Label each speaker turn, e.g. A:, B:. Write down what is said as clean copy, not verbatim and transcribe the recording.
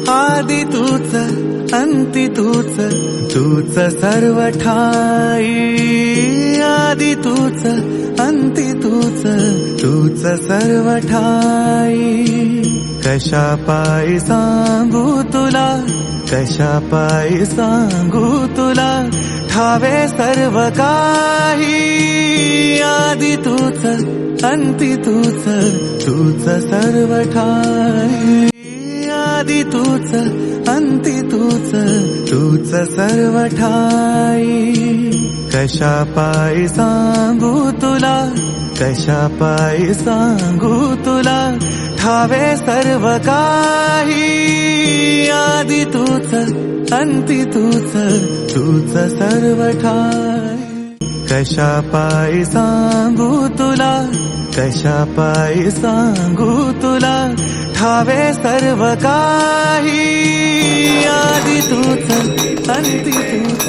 A: आदि तूच अंती तूच, तूच सर्व ठाई. आदि तूच अंती तूच, तूच सर्व ठाई. कशा पायी सांगू तुला, कशा पायी सांगू तुला, ठावे सर्व काही. आदि तूच अंती तूच, तूच सर्व ठाई. आदि तूच अंती तूच, तूच सर्व ठाई. कशा पायी सांगू तुला, कशा पायी सांगू तुला, ठावे सर्व काही. आदि तूच अंती तूच, तूच सर्व ठाई. कशा पायी सांगू तुला, कशा पायी सांगू तुला, ठावे सर्व काही. आदि तूच अंती तूच,